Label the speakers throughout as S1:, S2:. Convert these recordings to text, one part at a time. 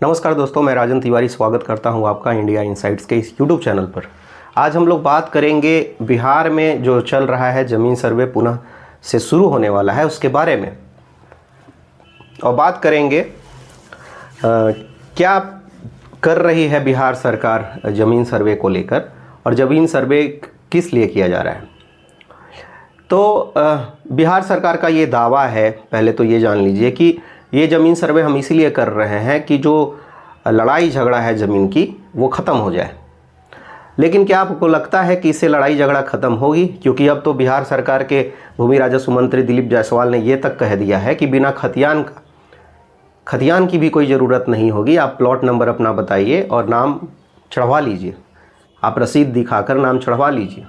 S1: नमस्कार दोस्तों, मैं राजन तिवारी स्वागत करता हूं आपका इंडिया इनसाइट्स के इस यूट्यूब चैनल पर। आज हम लोग बात करेंगे बिहार में जो चल रहा है ज़मीन सर्वे पुनः से शुरू होने वाला है उसके बारे में, और बात करेंगे क्या कर रही है बिहार सरकार ज़मीन सर्वे को लेकर और ज़मीन सर्वे किस लिए किया जा रहा है। तो बिहार सरकार का ये दावा है, पहले तो ये जान लीजिए कि ये ज़मीन सर्वे हम इसीलिए कर रहे हैं कि जो लड़ाई झगड़ा है ज़मीन की वो ख़त्म हो जाए। लेकिन क्या आपको लगता है कि इससे लड़ाई झगड़ा ख़त्म होगी? क्योंकि अब तो बिहार सरकार के भूमि राजस्व मंत्री दिलीप जायसवाल ने ये तक कह दिया है कि बिना खतियान की भी कोई ज़रूरत नहीं होगी। आप प्लॉट नंबर अपना बताइए और नाम चढ़वा लीजिए, आप रसीद दिखाकर नाम चढ़वा लीजिए,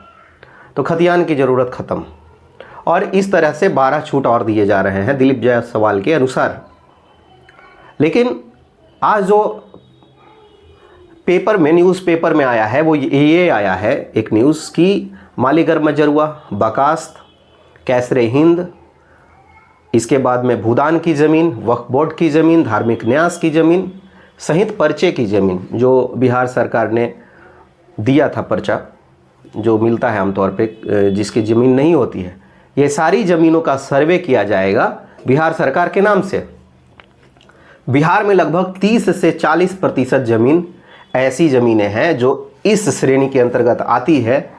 S1: तो खतियान की ज़रूरत ख़त्म। और इस तरह से 12 छूट और दिए जा रहे हैं दिलीप जायसवाल के अनुसार। लेकिन आज जो पेपर में, न्यूज़पेपर में आया है वो ये आया है एक न्यूज़ की मालीगढ़ मजरुआ, बकास्त, कैसरे हिंद, इसके बाद में भूदान की ज़मीन, वक्फ बोर्ड की ज़मीन, धार्मिक न्यास की ज़मीन सहित पर्चे की ज़मीन जो बिहार सरकार ने दिया था, पर्चा जो मिलता है आमतौर पे जिसकी ज़मीन नहीं होती है, ये सारी ज़मीनों का सर्वे किया जाएगा बिहार सरकार के नाम से। बिहार में लगभग 30 से 40% ज़मीन ऐसी ज़मीनें हैं जो इस श्रेणी के अंतर्गत आती है,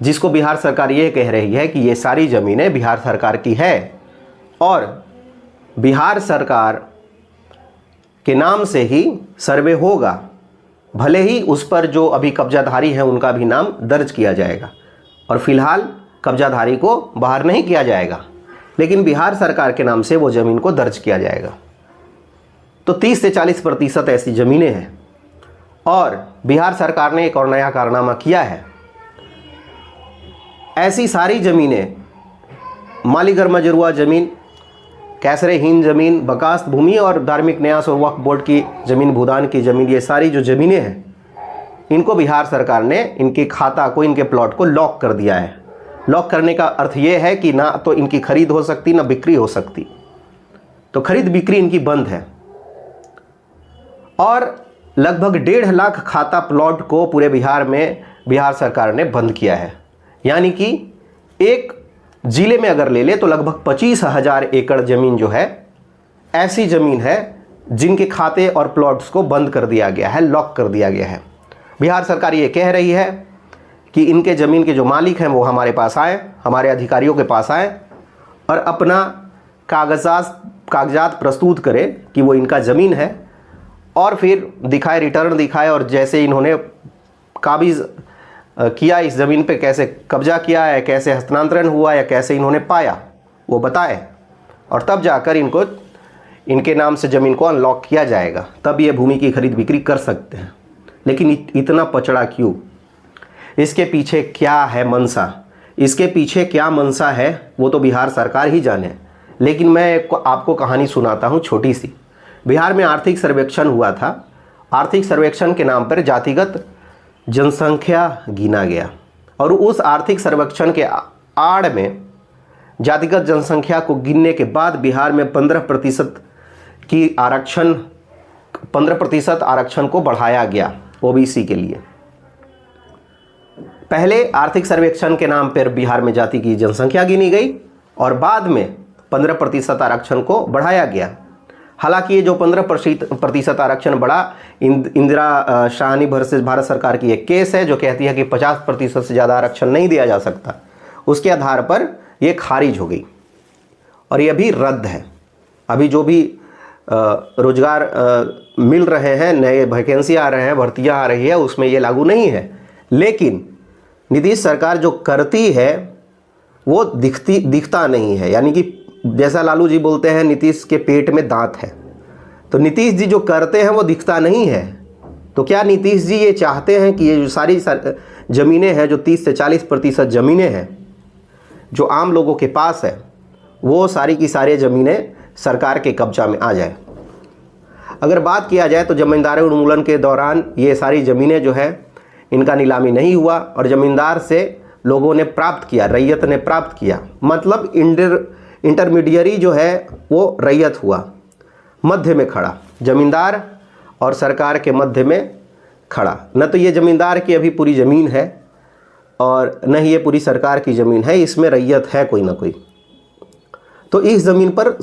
S1: जिसको बिहार सरकार ये कह रही है कि ये सारी ज़मीनें बिहार सरकार की है और बिहार सरकार के नाम से ही सर्वे होगा। भले ही उस पर जो अभी कब्जाधारी हैं उनका भी नाम दर्ज किया जाएगा और फिलहाल कब्जाधारी को बाहर नहीं किया जाएगा, लेकिन बिहार सरकार के नाम से वो ज़मीन को दर्ज किया जाएगा। तो 30 से 40% ऐसी ज़मीनें हैं और बिहार सरकार ने एक और नया कारनामा किया है। ऐसी सारी ज़मीनें, मालीगढ़ मजरुआ ज़मीन, कैसरे हिंद ज़मीन, बकास्त भूमि और धार्मिक न्यास और वक्फ बोर्ड की ज़मीन, भूदान की ज़मीन, ये सारी जो ज़मीनें हैं इनको बिहार सरकार ने इनके खाता को, इनके प्लॉट को लॉक कर दिया है। लॉक करने का अर्थ ये है कि ना तो इनकी खरीद हो सकती ना बिक्री हो सकती, तो खरीद बिक्री इनकी बंद है। और लगभग 1.5 लाख खाता प्लॉट को पूरे बिहार में बिहार सरकार ने बंद किया है। यानी कि एक ज़िले में अगर ले ले तो लगभग 25,000 एकड़ ज़मीन जो है ऐसी ज़मीन है जिनके खाते और प्लॉट्स को बंद कर दिया गया है, लॉक कर दिया गया है। बिहार सरकार ये कह रही है कि इनके ज़मीन के जो मालिक हैं वो हमारे पास आए, हमारे अधिकारियों के पास आए और अपना कागजात प्रस्तुत करें कि वो इनका ज़मीन है, और फिर दिखाए, रिटर्न दिखाए, और जैसे इन्होंने काबिज किया इस ज़मीन पे, कैसे कब्जा किया है, कैसे हस्तांतरण हुआ या कैसे इन्होंने पाया, वो बताए, और तब जाकर इनके नाम से ज़मीन को अनलॉक किया जाएगा। तब ये भूमि की खरीद बिक्री कर सकते हैं। लेकिन इतना पचड़ा क्यों? इसके पीछे क्या है मंशा? इसके पीछे क्या मंशा है वो तो बिहार सरकार ही जाने। लेकिन मैं आपको कहानी सुनाता हूँ छोटी सी। बिहार में आर्थिक सर्वेक्षण हुआ था। आर्थिक सर्वेक्षण के नाम पर जातिगत जनसंख्या गिना गया और उस आर्थिक सर्वेक्षण के आड़ में जातिगत जनसंख्या को गिनने के बाद बिहार में 15% आरक्षण को बढ़ाया गया ओबीसी के लिए। पहले आर्थिक सर्वेक्षण के नाम पर बिहार में जाति की जनसंख्या गिनी गई और बाद में 15% आरक्षण को बढ़ाया गया। हालांकि ये जो 15% आरक्षण बढ़ा, इंदिरा शाहनी वर्सेस भारत सरकार की एक केस है जो कहती है कि 50% से ज़्यादा आरक्षण नहीं दिया जा सकता। उसके आधार पर ये खारिज हो गई और ये भी रद्द है। अभी जो भी रोजगार मिल रहे हैं, नए वैकेंसी आ रहे हैं, भर्तियां आ रही है, उसमें ये लागू नहीं है। लेकिन नीतीश सरकार जो करती है वो दिखता नहीं है। यानी कि जैसा लालू जी बोलते हैं, नीतीश के पेट में दांत है, तो नीतीश जी जो करते हैं वो दिखता नहीं है। तो क्या नीतीश जी ये चाहते हैं कि ये जो सारी ज़मीनें हैं, जो 30 से 40% ज़मीनें हैं जो आम लोगों के पास है, वो सारी की सारी ज़मीनें सरकार के कब्जा में आ जाए? अगर बात किया जाए तो जमींदारी उन्मूलन के दौरान ये सारी ज़मीनें जो है इनका नीलामी नहीं हुआ और ज़मींदार से लोगों ने प्राप्त किया, रैयत ने प्राप्त किया। मतलब इंटरमीडियरी जो है वो रैयत हुआ, मध्य में खड़ा जमींदार और सरकार के मध्य में खड़ा। न तो ये ज़मींदार की अभी पूरी ज़मीन है और न ही ये पूरी सरकार की ज़मीन है, इसमें रैयत है कोई ना कोई। तो इस ज़मीन पर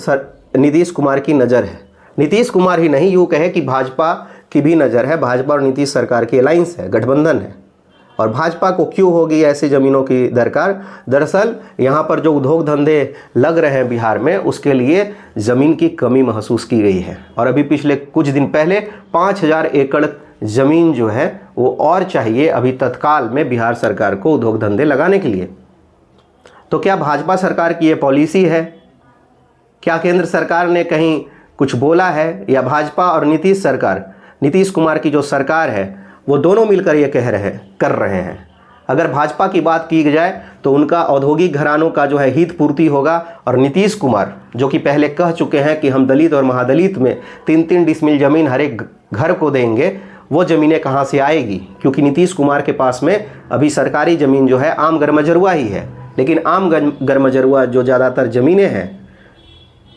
S1: नीतीश कुमार की नज़र है। नीतीश कुमार ही नहीं, यूँ कहे कि भाजपा की भी नज़र है। भाजपा और नीतीश सरकार की अलायंस है, गठबंधन है। और भाजपा को क्यों होगी ऐसी ज़मीनों की दरकार? दरअसल यहाँ पर जो उद्योग धंधे लग रहे हैं बिहार में, उसके लिए ज़मीन की कमी महसूस की गई है। और अभी पिछले कुछ दिन पहले 5000 एकड़ ज़मीन जो है वो और चाहिए अभी तत्काल में बिहार सरकार को उद्योग धंधे लगाने के लिए। तो क्या भाजपा सरकार की ये पॉलिसी है? क्या केंद्र सरकार ने कहीं कुछ बोला है? या भाजपा और नीतीश सरकार, नीतीश कुमार की जो सरकार है, वो दोनों मिलकर ये कर रहे हैं? अगर भाजपा की बात की जाए तो उनका औद्योगिक घरानों का जो है हित पूर्ति होगा। और नीतीश कुमार जो कि पहले कह चुके हैं कि हम दलित और महादलित में 3-3 डिसमिल ज़मीन हर एक घर को देंगे, वो ज़मीनें कहाँ से आएगी? क्योंकि नीतीश कुमार के पास में अभी सरकारी ज़मीन जो है आम गरमजरुआ ही है। लेकिन आम गरमजरुआ जो ज़्यादातर ज़मीनें हैं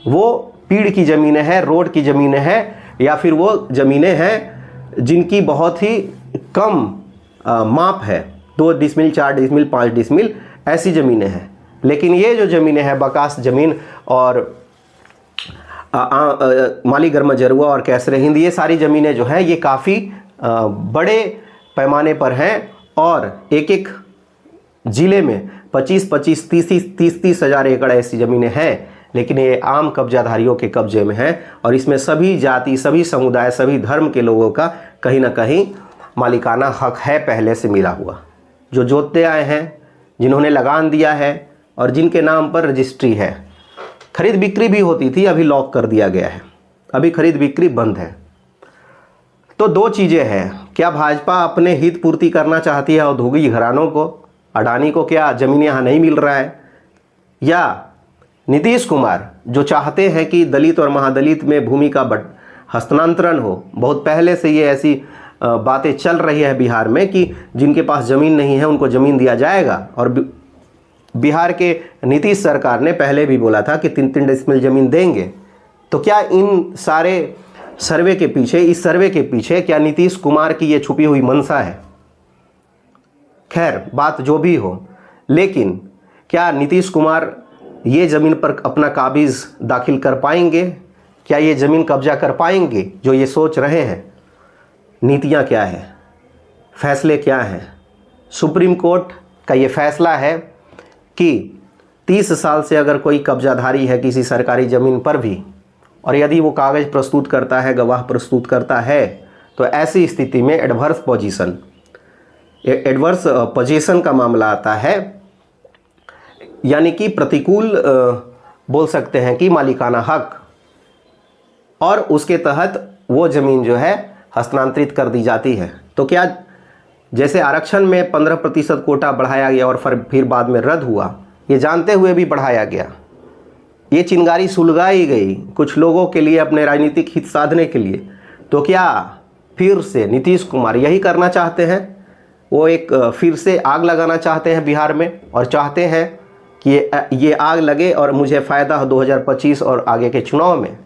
S1: वो पीड़ की ज़मीनें हैं, रोड की ज़मीनें हैं, या फिर वो ज़मीनें हैं जिनकी बहुत ही कम माप है, 2 डिसमिल, 4 डिसमिल, 5 डिसमिल, ऐसी ज़मीनें हैं। लेकिन ये जो ज़मीनें हैं, बकास ज़मीन और माली गरमजरुआ और कैसर हिंद, ये सारी ज़मीनें जो हैं ये काफ़ी बड़े पैमाने पर हैं। और एक एक ज़िले में 25-25, 30-30 हज़ार एकड़ ऐसी ज़मीनें हैं। लेकिन ये आम कब्जाधारियों के कब्जे में है और इसमें सभी जाति, सभी समुदाय, सभी धर्म के लोगों का कहीं ना कहीं मालिकाना हक है, पहले से मिला हुआ। जो जोतते आए हैं, जिन्होंने लगान दिया है और जिनके नाम पर रजिस्ट्री है। खरीद बिक्री भी होती थी, अभी लॉक कर दिया गया है, अभी खरीद बिक्री बंद है। तो 2 चीज़ें हैं। क्या भाजपा अपने हित पूर्ति करना चाहती है औद्योगिक घरानों को? अडानी को क्या ज़मीन यहाँ नहीं मिल रहा है? या नीतीश कुमार जो चाहते हैं कि दलित और महादलित में भूमि का हस्तांतरण हो? बहुत पहले से ये ऐसी बातें चल रही है बिहार में कि जिनके पास ज़मीन नहीं है उनको ज़मीन दिया जाएगा। और बिहार के नीतीश सरकार ने पहले भी बोला था कि 3-3 डिसमिल ज़मीन देंगे। तो क्या इन सारे सर्वे के पीछे, इस सर्वे के पीछे क्या नीतीश कुमार की ये छुपी हुई मंशा है? खैर, बात जो भी हो, लेकिन क्या नीतीश कुमार ये ज़मीन पर अपना काबिज़ दाखिल कर पाएंगे? क्या ये ज़मीन कब्जा कर पाएंगे जो ये सोच रहे हैं? नीतियाँ क्या है, फैसले क्या हैं? सुप्रीम कोर्ट का ये फैसला है कि 30 साल से अगर कोई कब्जाधारी है किसी सरकारी ज़मीन पर भी, और यदि वो कागज़ प्रस्तुत करता है, गवाह प्रस्तुत करता है, तो ऐसी स्थिति में एडवर्स पोजीशन का मामला आता है। यानी कि प्रतिकूल बोल सकते हैं कि मालिकाना हक, और उसके तहत वो ज़मीन जो है हस्तांतरित कर दी जाती है। तो क्या जैसे आरक्षण में 15% कोटा बढ़ाया गया और फिर बाद में रद्द हुआ, ये जानते हुए भी बढ़ाया गया, ये चिंगारी सुलगाई गई कुछ लोगों के लिए अपने राजनीतिक हित साधने के लिए। तो क्या फिर से नीतीश कुमार यही करना चाहते हैं? वो एक फिर से आग लगाना चाहते हैं बिहार में और चाहते हैं कि ये आग लगे और मुझे फ़ायदा हो 2025 और आगे के चुनाव में।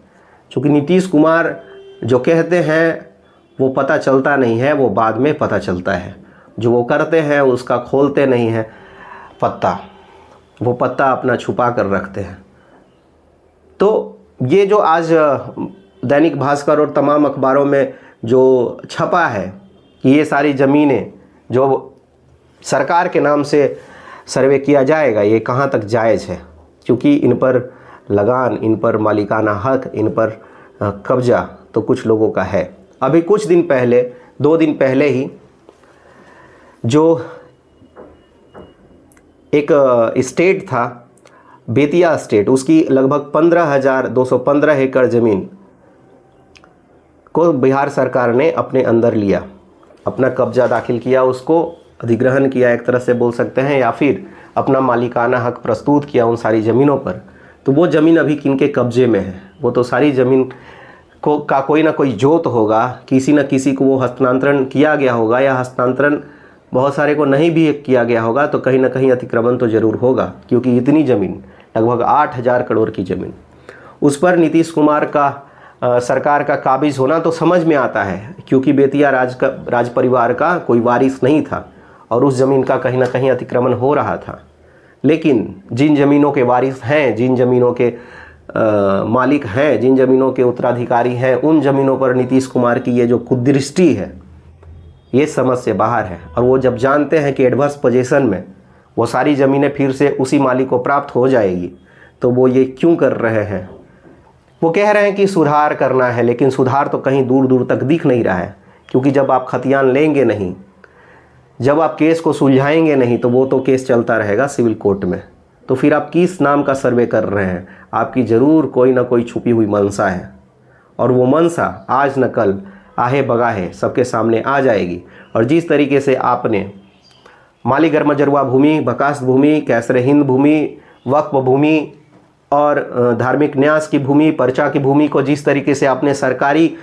S1: चूँकि नीतीश कुमार जो कहते हैं वो पता चलता नहीं है, वो बाद में पता चलता है। जो वो करते हैं उसका खोलते नहीं हैं पत्ता, वो पत्ता अपना छुपा कर रखते हैं। तो ये जो आज दैनिक भास्कर और तमाम अखबारों में जो छपा है कि ये सारी ज़मीनें जो सरकार के नाम से सर्वे किया जाएगा, ये कहाँ तक जायज़ है? क्योंकि इन पर लगान, इन पर मालिकाना हक, इन पर कब्जा तो कुछ लोगों का है। अभी कुछ दिन पहले, 2 दिन पहले ही जो एक स्टेट था, बेतिया स्टेट, उसकी लगभग 15,215 एकड़ ज़मीन को बिहार सरकार ने अपने अंदर लिया, अपना कब्जा दाखिल किया, उसको अधिग्रहण किया एक तरह से बोल सकते हैं, या फिर अपना मालिकाना हक प्रस्तुत किया उन सारी ज़मीनों पर। तो वो ज़मीन अभी किनके कब्जे में है? वो तो सारी ज़मीन का कोई ना कोई जोत होगा, किसी न किसी को वो हस्तांतरण किया गया होगा, या हस्तांतरण बहुत सारे को नहीं भी किया गया होगा, तो कहीं ना कहीं अतिक्रमण तो ज़रूर होगा। क्योंकि इतनी ज़मीन, लगभग 8,000 करोड़ की ज़मीन, उस पर नीतीश कुमार का सरकार का काबिज होना तो समझ में आता है, क्योंकि बेतिया राज परिवार का कोई वारिस नहीं था और उस ज़मीन का कहीं ना कहीं अतिक्रमण हो रहा था। लेकिन जिन ज़मीनों के वारिस हैं, जिन ज़मीनों के मालिक हैं, जिन ज़मीनों के उत्तराधिकारी हैं, उन ज़मीनों पर नीतीश कुमार की ये जो कुदृष्टि है ये समझ से बाहर है। और वो जब जानते हैं कि एडवर्स पोजीशन में वो सारी ज़मीनें फिर से उसी मालिक को प्राप्त हो जाएगी, तो वो ये क्यों कर रहे हैं? वो कह रहे हैं कि सुधार करना है, लेकिन सुधार तो कहीं दूर दूर तक दिख नहीं रहा है, क्योंकि जब आप खतियान लेंगे नहीं, जब आप केस को सुलझाएंगे नहीं, तो वो तो केस चलता रहेगा सिविल कोर्ट में। तो फिर आप किस नाम का सर्वे कर रहे हैं? आपकी ज़रूर कोई ना कोई छुपी हुई मंशा है, और वो मंशा आज न कल आहे बगाहे सबके सामने आ जाएगी। और जिस तरीके से आपने मालीगढ़ मजरुआ भूमि, बकास्त भूमि, कैसर हिंद भूमि, वक्फ भूमि और धार्मिक न्यास की भूमि, पर्चा की भूमि को जिस तरीके से आपने सरकारी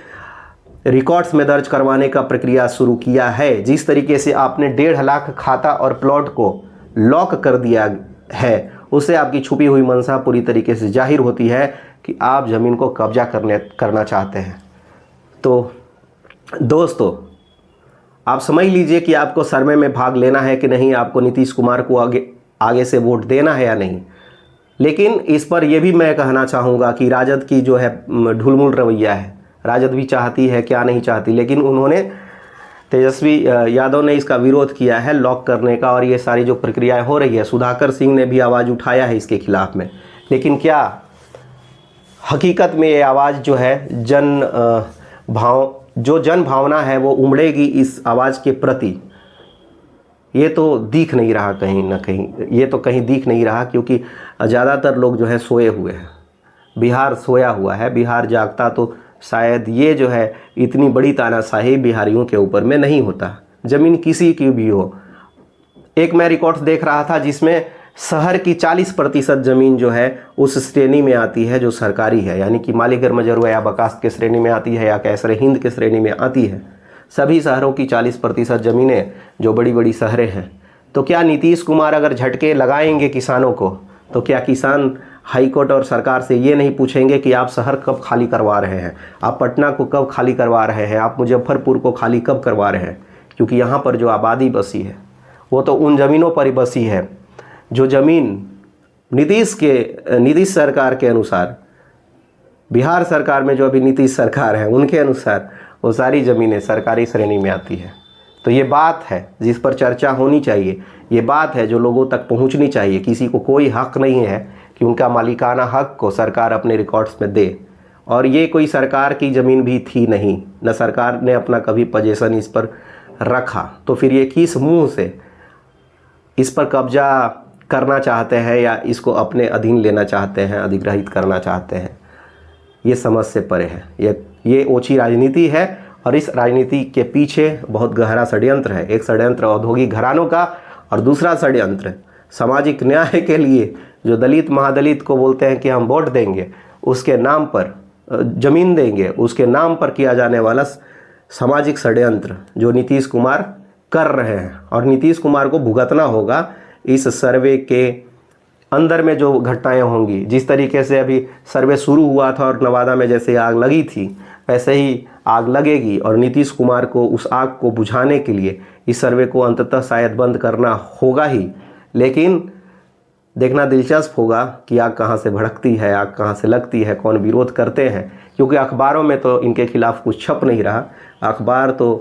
S1: रिकॉर्ड्स में दर्ज करवाने का प्रक्रिया शुरू किया है, जिस तरीके से आपने 1.5 लाख खाता और प्लॉट को लॉक कर दिया है, उससे आपकी छुपी हुई मंशा पूरी तरीके से जाहिर होती है कि आप ज़मीन को कब्जा करना चाहते हैं। तो दोस्तों, आप समझ लीजिए कि आपको सर्वे में भाग लेना है कि नहीं, आपको नीतीश कुमार को आगे से वोट देना है या नहीं। लेकिन इस पर यह भी मैं कहना चाहूँगा कि राजद की जो है ढुलमुल रवैया है, राजद भी चाहती है, क्या नहीं चाहती, लेकिन उन्होंने तेजस्वी यादव ने इसका विरोध किया है लॉक करने का, और ये सारी जो प्रक्रियाएं हो रही है, सुधाकर सिंह ने भी आवाज़ उठाया है इसके खिलाफ में। लेकिन क्या हकीकत में ये आवाज़ जो है जन भावना है वो उमड़ेगी इस आवाज़ के प्रति? ये तो दिख नहीं रहा कहीं ना कहीं, ये तो कहीं दिख नहीं रहा, क्योंकि ज़्यादातर लोग जो है सोए हुए हैं। बिहार सोया हुआ है, बिहार जागता तो शायद ये जो है इतनी बड़ी तानाशाही बिहारियों के ऊपर में नहीं होता, ज़मीन किसी की भी हो। एक मैं रिकॉर्ड्स देख रहा था जिसमें शहर की 40% ज़मीन जो है उस श्रेणी में आती है जो सरकारी है, यानी कि मालीगढ़ मजरुआ या बकास्त के श्रेणी में आती है या कैसर हिंद के श्रेणी में आती है। सभी शहरों की 40% ज़मीनें जो बड़ी बड़ी शहरें हैं। तो क्या नीतीश कुमार अगर झटके लगाएंगे किसानों को, तो क्या किसान हाईकोर्ट और सरकार से ये नहीं पूछेंगे कि आप शहर कब खाली करवा रहे हैं, आप पटना को कब खाली करवा रहे हैं, आप मुजफ्फरपुर को खाली कब करवा रहे हैं? क्योंकि यहाँ पर जो आबादी बसी है वो तो उन ज़मीनों पर ही बसी है जो ज़मीन नीतीश सरकार के अनुसार, बिहार सरकार में जो अभी नीतीश सरकार है उनके अनुसार वो सारी ज़मीनें सरकारी श्रेणी में आती है। तो ये बात है जिस पर चर्चा होनी चाहिए, ये बात है जो लोगों तक पहुंचनी चाहिए। किसी को कोई हक नहीं है कि उनका मालिकाना हक को सरकार अपने रिकॉर्ड्स में दे। और ये कोई सरकार की ज़मीन भी थी नहीं, न सरकार ने अपना कभी पोजीशन इस पर रखा। तो फिर ये किस मुंह से इस पर कब्जा करना चाहते हैं या इसको अपने अधीन लेना चाहते हैं, अधिग्रहित करना चाहते हैं, ये समझ से परे है। ये ओछी राजनीति है और इस राजनीति के पीछे बहुत गहरा षड्यंत्र है। एक षड्यंत्र औद्योगिक घरानों का और दूसरा षड्यंत्र सामाजिक न्याय के लिए, जो दलित महादलित को बोलते हैं कि हम वोट देंगे, उसके नाम पर ज़मीन देंगे, उसके नाम पर किया जाने वाला सामाजिक षड्यंत्र जो नीतीश कुमार कर रहे हैं। और नीतीश कुमार को भुगतना होगा इस सर्वे के अंदर में जो घटनाएं होंगी। जिस तरीके से अभी सर्वे शुरू हुआ था और नवादा में जैसे आग लगी थी, वैसे ही आग लगेगी और नीतीश कुमार को उस आग को बुझाने के लिए इस सर्वे को अंततः शायद बंद करना होगा ही। लेकिन देखना दिलचस्प होगा कि आग कहाँ से भड़कती है, आग कहाँ से लगती है, कौन विरोध करते हैं। क्योंकि अखबारों में तो इनके खिलाफ कुछ छप नहीं रहा। अखबार तो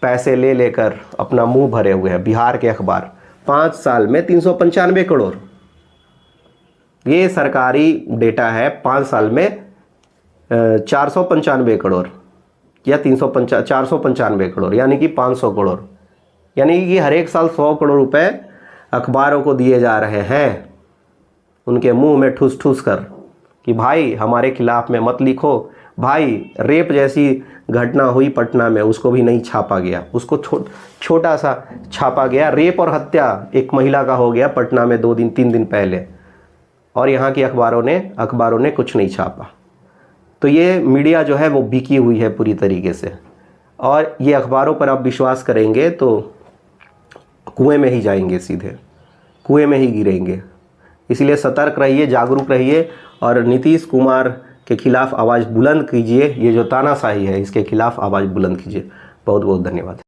S1: पैसे ले लेकर अपना मुंह भरे हुए हैं। बिहार के अखबार 5 साल में 395 करोड़, ये सरकारी डेटा है। 5 साल में 495 करोड़ या 495 करोड़, यानी कि 500 करोड़, यानी कि हर एक साल 100 करोड़ रुपए अखबारों को दिए जा रहे हैं उनके मुंह में ठूस ठूस कर कि भाई हमारे खिलाफ में मत लिखो। भाई रेप जैसी घटना हुई पटना में, उसको भी नहीं छापा गया, उसको छोटा सा छापा गया। रेप और हत्या एक महिला का हो गया पटना में 2-3 दिन पहले, और यहाँ की अखबारों ने कुछ नहीं छापा। तो ये मीडिया जो है वो बिकी हुई है पूरी तरीके से, और ये अखबारों पर आप विश्वास करेंगे तो कुएं में ही जाएंगे, सीधे कुएं में ही गिरेंगे। इसलिए सतर्क रहिए, जागरूक रहिए और नीतीश कुमार के खिलाफ आवाज़ बुलंद कीजिए। ये जो तानाशाही है इसके खिलाफ आवाज़ बुलंद कीजिए। बहुत बहुत धन्यवाद।